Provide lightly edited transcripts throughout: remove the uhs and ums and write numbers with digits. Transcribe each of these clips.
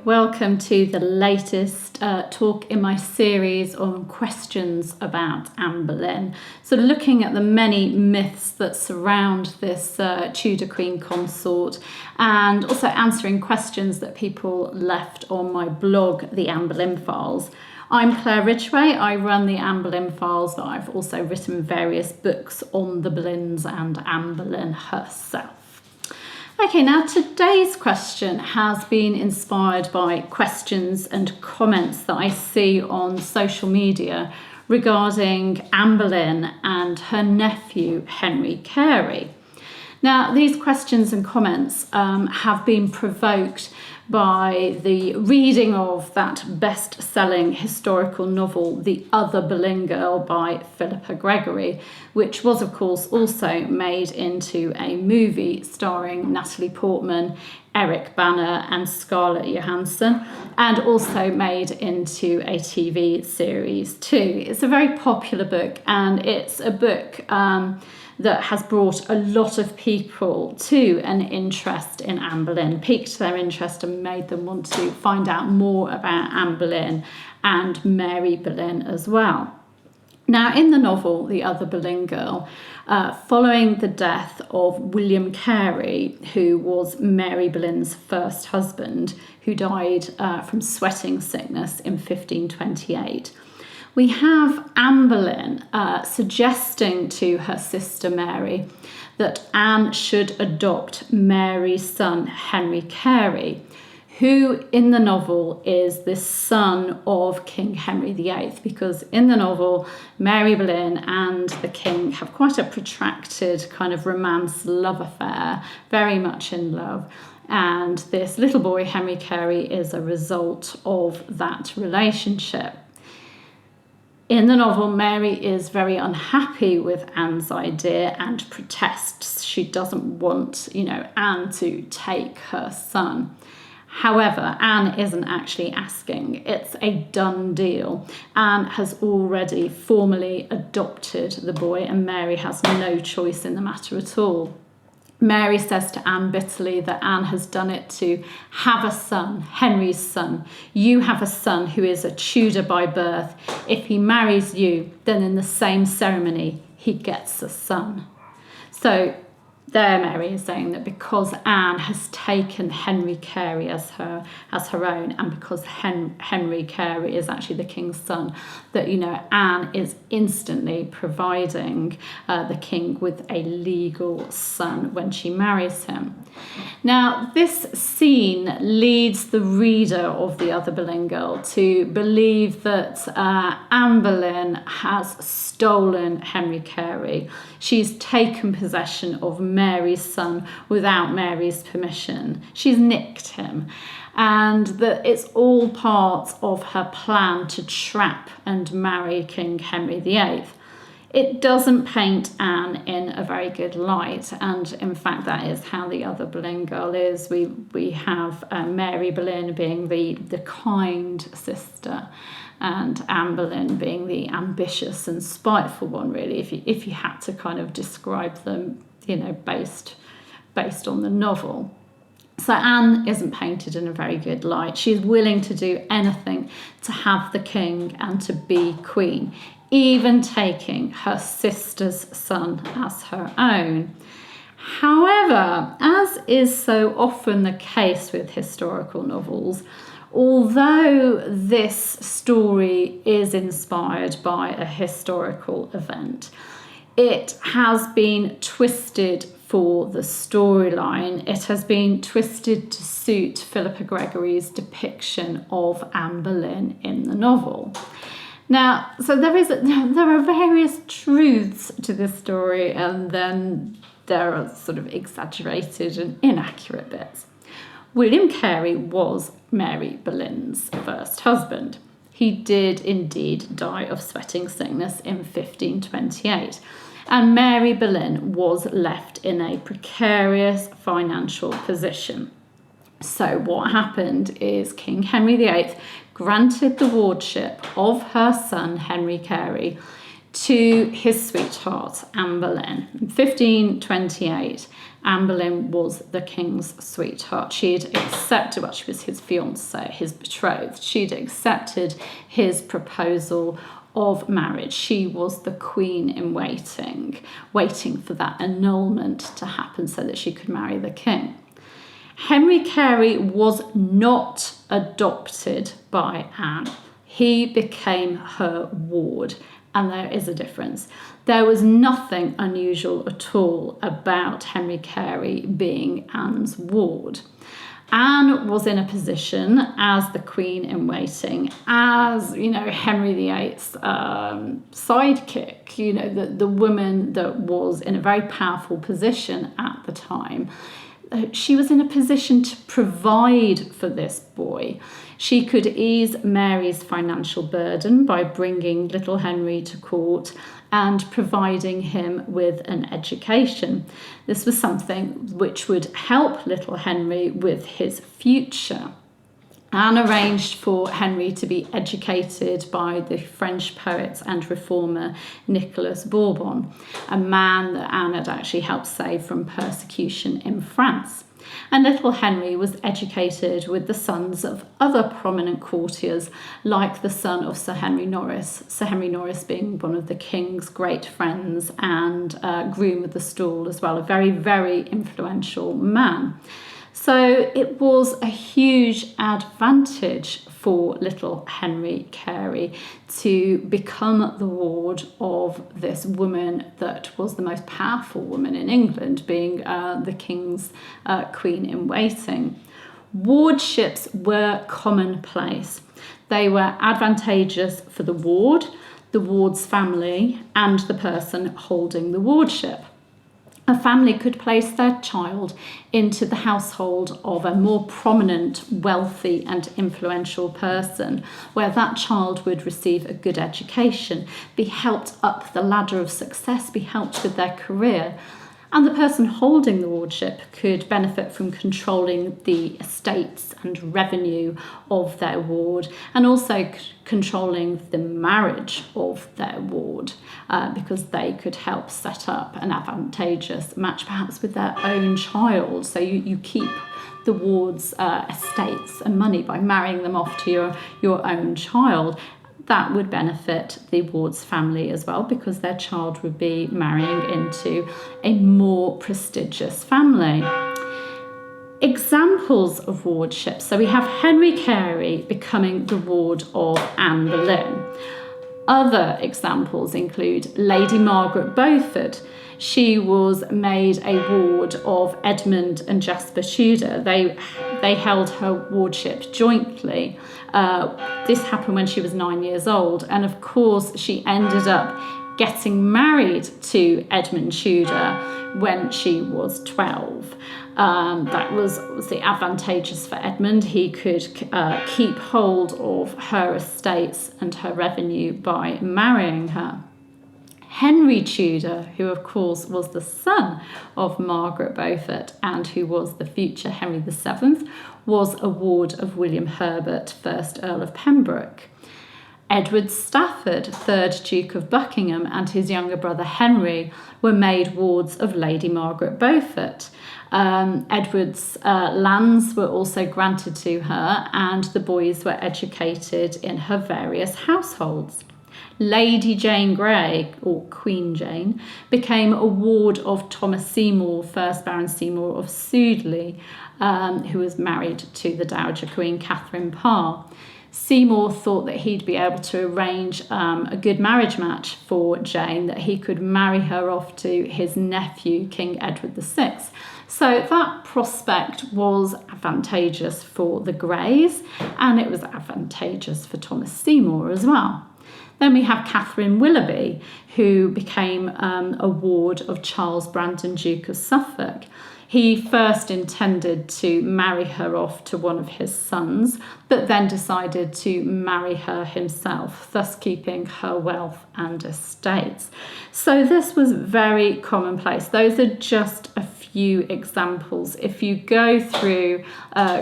welcome to the latest talk in my series on questions about Anne Boleyn. So looking at the many myths that surround this Tudor Queen consort, and also answering questions that people left on my blog, The Anne Boleyn Files. I'm Claire Ridgway. I run the Anne Boleyn Files, but I've also written various books on the Boleyns and Anne Boleyn herself. Okay, now today's question has been inspired by questions and comments that I see on social media regarding Anne Boleyn and her nephew Henry Carey. Now, these questions and comments have been provoked by the reading of that best-selling historical novel, The Other Boleyn Girl by Philippa Gregory, which was, of course, also made into a movie starring Natalie Portman, Eric Bana and Scarlett Johansson, and also made into a TV series too. It's a very popular book, and it's a book that has brought a lot of people to an interest in Anne Boleyn, piqued their interest and made them want to find out more about Anne Boleyn and Mary Boleyn as well. Now, in the novel, The Other Boleyn Girl, following the death of William Carey, who was Mary Boleyn's first husband, who died from sweating sickness in 1528, we have Anne Boleyn suggesting to her sister Mary that Anne should adopt Mary's son, Henry Carey, who in the novel is the son of King Henry VIII, because in the novel, Mary Boleyn and the king have quite a protracted kind of romance love affair, very much in love. And this little boy, Henry Carey, is a result of that relationship. In the novel, Mary is very unhappy with Anne's idea and protests. She doesn't want, Anne to take her son. However, Anne isn't actually asking. It's a done deal. Anne has already formally adopted the boy, and Mary has no choice in the matter at all. Mary says to Anne bitterly that Anne has done it to have a son, Henry's son. You have a son who is a Tudor by birth. If he marries you, then in the same ceremony, he gets a son. So there Mary is saying that because Anne has taken Henry Carey as her own, and because Henry Carey is actually the king's son, that Anne is instantly providing the king with a legal son when she marries him. Now, this scene leads the reader of The Other Boleyn Girl to believe that Anne Boleyn has stolen Henry Carey. She's taken possession of Mary's son without Mary's permission. She's nicked him. And that it's all part of her plan to trap and marry King Henry VIII. It doesn't paint Anne in a very good light, and in fact that is how The Other Boleyn Girl is. We have Mary Boleyn being the kind sister, and Anne Boleyn being the ambitious and spiteful one, really, if you had to kind of describe them, based on the novel. So Anne isn't painted in a very good light. She's willing to do anything to have the king and to be queen, even taking her sister's son as her own. However, as is so often the case with historical novels, although this story is inspired by a historical event, it has been twisted for the storyline. It has been twisted to suit Philippa Gregory's depiction of Anne Boleyn in the novel. Now, so there are various truths to this story, and then there are sort of exaggerated and inaccurate bits. William Carey was Mary Boleyn's first husband. He did indeed die of sweating sickness in 1528, and Mary Boleyn was left in a precarious financial position. So what happened is King Henry VIII granted the wardship of her son Henry Carey to his sweetheart, Anne Boleyn. In 1528, Anne Boleyn was the king's sweetheart. She'd accepted, well, she was his fiancée, his betrothed. She'd accepted his proposal of marriage. She was the queen in waiting, waiting for that annulment to happen so that she could marry the king. Henry Carey was not adopted by Anne. He became her ward, and there is a difference. There was nothing unusual at all about Henry Carey being Anne's ward. Anne was in a position as the queen in waiting, as, Henry VIII's sidekick, the woman that was in a very powerful position at the time. She was in a position to provide for this boy. She could ease Mary's financial burden by bringing little Henry to court and providing him with an education. This was something which would help little Henry with his future. Anne arranged for Henry to be educated by the French poet and reformer Nicolas Bourbon, a man that Anne had actually helped save from persecution in France. And little Henry was educated with the sons of other prominent courtiers, like the son of Sir Henry Norris being one of the king's great friends and groom of the stall as well, a very, very influential man. So it was a huge advantage for little Henry Carey to become the ward of this woman that was the most powerful woman in England, being the king's queen in waiting. Wardships were commonplace. They were advantageous for the ward's family, and the person holding the wardship. A family could place their child into the household of a more prominent, wealthy and influential person, where that child would receive a good education, be helped up the ladder of success, be helped with their career. And the person holding the wardship could benefit from controlling the estates and revenue of their ward, and also controlling the marriage of their ward, because they could help set up an advantageous match perhaps with their own child. So you keep the ward's estates and money by marrying them off to your own child. That would benefit the ward's family as well, because their child would be marrying into a more prestigious family. Examples of wardships. So we have Henry Carey becoming the ward of Anne Boleyn. Other examples include Lady Margaret Beaufort. She was made a ward of Edmund and Jasper Tudor. They held her wardship jointly. This happened when she was 9 years old, and of course she ended up getting married to Edmund Tudor when she was 12. That was obviously advantageous for Edmund. He could keep hold of her estates and her revenue by marrying her. Henry Tudor, who of course was the son of Margaret Beaufort and who was the future Henry VII, was a ward of William Herbert, 1st Earl of Pembroke. Edward Stafford, 3rd Duke of Buckingham, and his younger brother Henry were made wards of Lady Margaret Beaufort. Edward's lands were also granted to her, and the boys were educated in her various households. Lady Jane Grey, or Queen Jane, became a ward of Thomas Seymour, 1st Baron Seymour of Sudeley, who was married to the Dowager Queen Catherine Parr. Seymour thought that he'd be able to arrange a good marriage match for Jane, that he could marry her off to his nephew, King Edward VI. So that prospect was advantageous for the Greys, and it was advantageous for Thomas Seymour as well. Then we have Catherine Willoughby, who became a ward of Charles Brandon, Duke of Suffolk. He first intended to marry her off to one of his sons, but then decided to marry her himself, thus keeping her wealth and estates. So this was very commonplace. Those are just a few examples. If you go through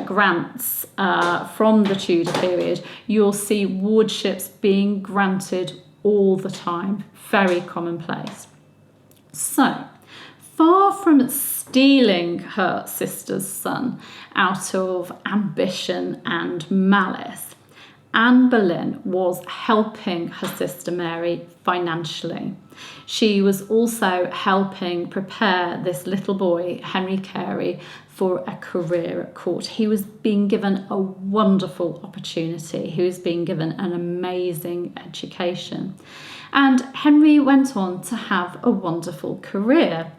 grants from the Tudor period, you'll see wardships being granted all the time, very commonplace. So, far from stealing her sister's son out of ambition and malice, Anne Boleyn was helping her sister Mary financially. She was also helping prepare this little boy, Henry Carey, for a career at court. He was being given a wonderful opportunity. He was being given an amazing education. And Henry went on to have a wonderful career.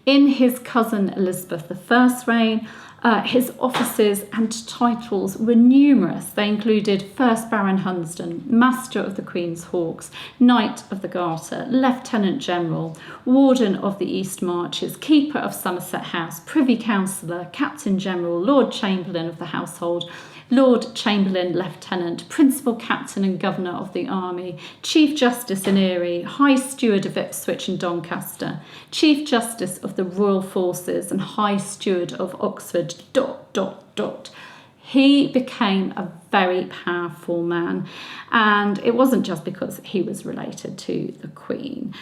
In his cousin Elizabeth I's reign, his offices and titles were numerous. They included First Baron Hunsdon, Master of the Queen's Hawks, Knight of the Garter, Lieutenant General, Warden of the East Marches, Keeper of Somerset House, Privy Councillor, Captain General, Lord Chamberlain of the Household, Lord Chamberlain Lieutenant, Principal Captain and Governor of the Army, Chief Justice in Erie, High Steward of Ipswich and Doncaster, Chief Justice of the Royal Forces and High Steward of Oxford, ... He became a very powerful man, and it wasn't just because he was related to the Queen.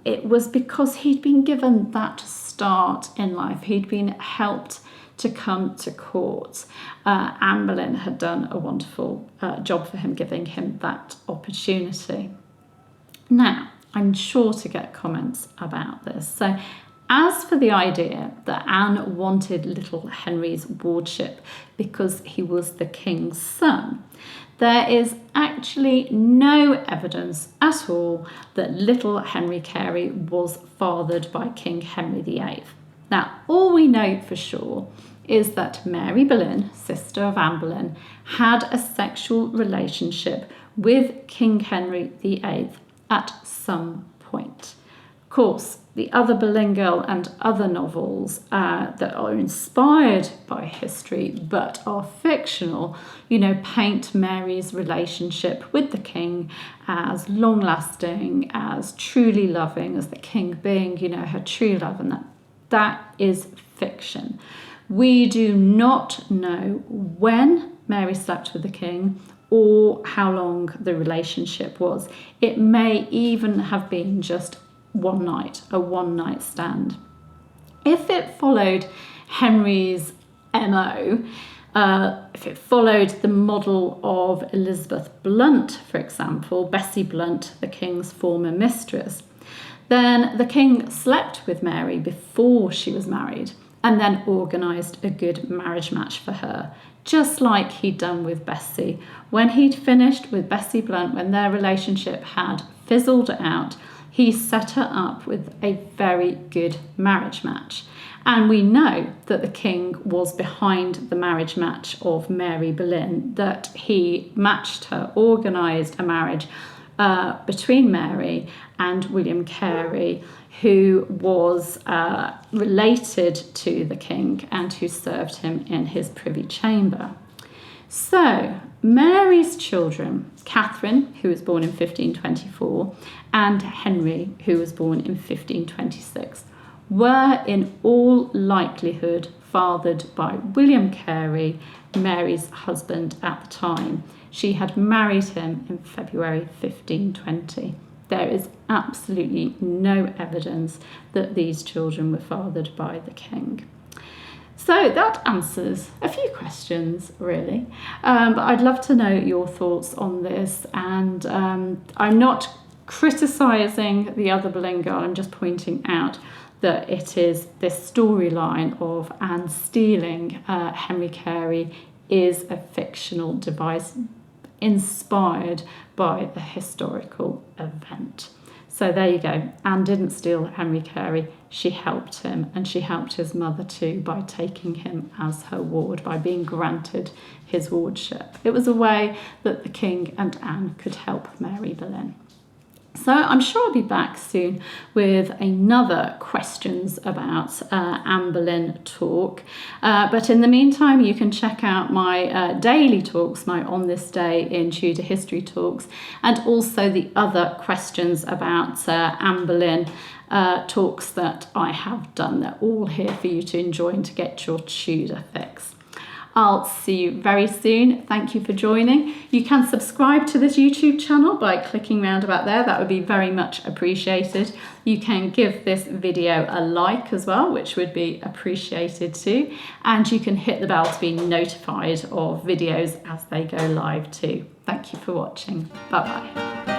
It was because he'd been given that start in life. He'd been helped to come to court. Anne Boleyn had done a wonderful job for him, giving him that opportunity. Now, I'm sure to get comments about this. So, as for the idea that Anne wanted little Henry's wardship because he was the king's son, there is actually no evidence at all that little Henry Carey was fathered by King Henry VIII. Now, all we know for sure is that Mary Boleyn, sister of Anne Boleyn, had a sexual relationship with King Henry VIII at some point. Of course, the Other Boleyn Girl and other novels that are inspired by history but are fictional, paint Mary's relationship with the king as long-lasting, as truly loving, as the king being, her true love, and that is fiction. We do not know when Mary slept with the king or how long the relationship was. It may even have been just one night, a one-night stand. If it followed Henry's MO, if it followed the model of Elizabeth Blunt, for example, Bessie Blunt, the king's former mistress, then the king slept with Mary before she was married and then organised a good marriage match for her, just like he'd done with Bessie. When he'd finished with Bessie Blunt, when their relationship had fizzled out, he set her up with a very good marriage match. And we know that the king was behind the marriage match of Mary Boleyn, that he matched her, organised a marriage between Mary and William Carey, who was related to the king and who served him in his privy chamber. So, Mary's children, Catherine, who was born in 1524, and Henry, who was born in 1526, were in all likelihood fathered by William Carey, Mary's husband at the time. She had married him in February 1520. There is absolutely no evidence that these children were fathered by the king. So that answers a few questions, really. But I'd love to know your thoughts on this. And I'm not criticising the Other Boleyn Girl. I'm just pointing out that it is this storyline of Anne stealing Henry Carey is a fictional device inspired by a historical event. So there you go. Anne didn't steal Henry Carey. She helped him, and she helped his mother too by taking him as her ward, by being granted his wardship. It was a way that the king and Anne could help Mary Boleyn. So I'm sure I'll be back soon with another questions about Anne Boleyn talk. But in the meantime, you can check out my daily talks, my On This Day in Tudor History talks, and also the other questions about Anne Boleyn talks that I have done. They're all here for you to enjoy and to get your Tudor fix. I'll see you very soon. Thank you for joining. You can subscribe to this YouTube channel by clicking round about there. That would be very much appreciated. You can give this video a like as well, which would be appreciated too. And you can hit the bell to be notified of videos as they go live too. Thank you for watching. Bye bye.